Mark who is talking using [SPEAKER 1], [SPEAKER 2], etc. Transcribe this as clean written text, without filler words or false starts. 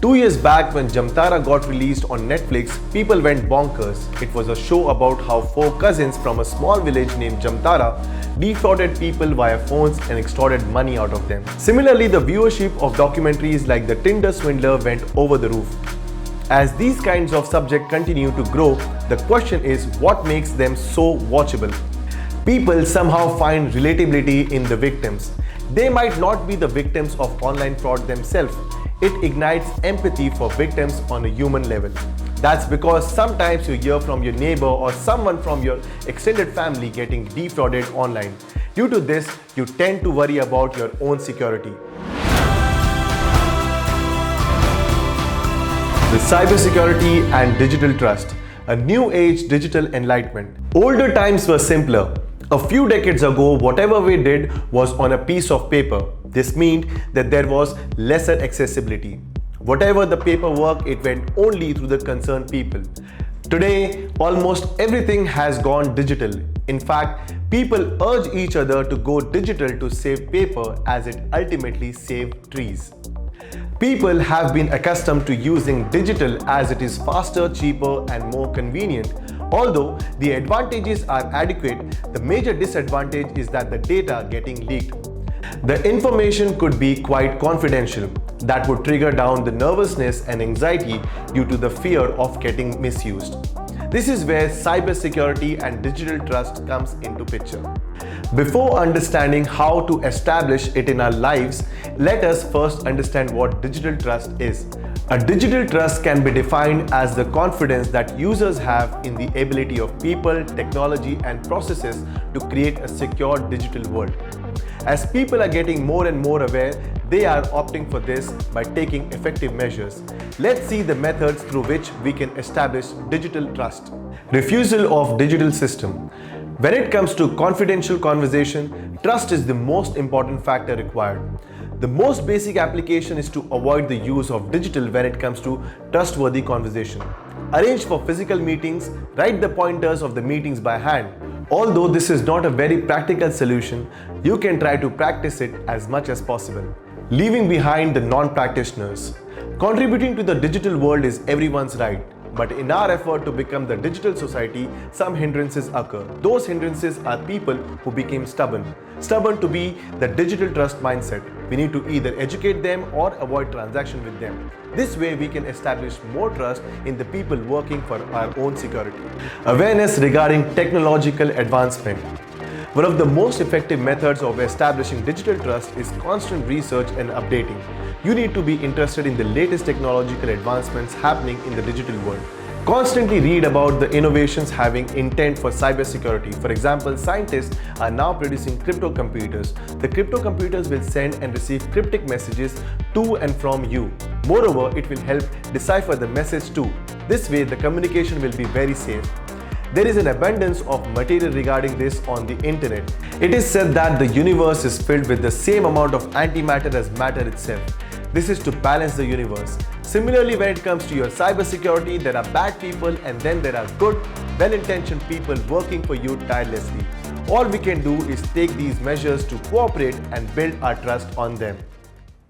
[SPEAKER 1] 2 years back, when Jamtara got released on Netflix, people went bonkers. It was a show about how four cousins from a small village named Jamtara defrauded people via phones and extorted money out of them. Similarly, the viewership of documentaries like The Tinder Swindler went over the roof. As these kinds of subjects continue to grow, the question is, what makes them so watchable? People somehow find relatability in the victims. They might not be the victims of online fraud themselves. It ignites empathy for victims on a human level. That's because sometimes you hear from your neighbor or someone from your extended family getting defrauded online. Due to this, you tend to worry about your own security. The cybersecurity and digital trust, a new age digital enlightenment. Older times were simpler. A few decades ago, whatever we did was on a piece of paper. This meant that there was lesser accessibility. Whatever the paperwork, it went only through the concerned people. Today, almost everything has gone digital. In fact, people urge each other to go digital to save paper, as it ultimately saves trees. People have been accustomed to using digital as it is faster, cheaper, and more convenient. Although the advantages are adequate, the major disadvantage is that the data getting leaked. The information could be quite confidential. That would trigger down the nervousness and anxiety due to the fear of getting misused. This is where cybersecurity and digital trust comes into picture. Before understanding how to establish it in our lives, let us first understand what digital trust is. A digital trust can be defined as the confidence that users have in the ability of people, technology, and processes to create a secure digital world. As people are getting more and more aware, they are opting for this by taking effective measures. Let's see the methods through which we can establish digital trust. Refusal of digital system. When it comes to confidential conversation, trust is the most important factor required. The most basic application is to avoid the use of digital when it comes to trustworthy conversation. Arrange for physical meetings, write the pointers of the meetings by hand. Although this is not a very practical solution, you can try to practice it as much as possible. Leaving behind the non-practitioners. Contributing to the digital world is everyone's right. But in our effort to become the digital society, some hindrances occur. Those hindrances are people who became stubborn to be the digital trust mindset. We need to either educate them or avoid transaction with them. This way we can establish more trust in the people working for our own security. Awareness regarding technological advancement. One of the most effective methods of establishing digital trust is constant research and updating. You need to be interested in the latest technological advancements happening in the digital world. Constantly read about the innovations having intent for cybersecurity. For example, scientists are now producing crypto computers. The crypto computers will send and receive cryptic messages to and from you. Moreover, it will help decipher the message too. This way, the communication will be very safe. There is an abundance of material regarding this on the internet. It is said that the universe is filled with the same amount of antimatter as matter itself. This is to balance the universe. Similarly, when it comes to your cybersecurity, there are bad people and then there are good, well-intentioned people working for you tirelessly. All we can do is take these measures to cooperate and build our trust on them.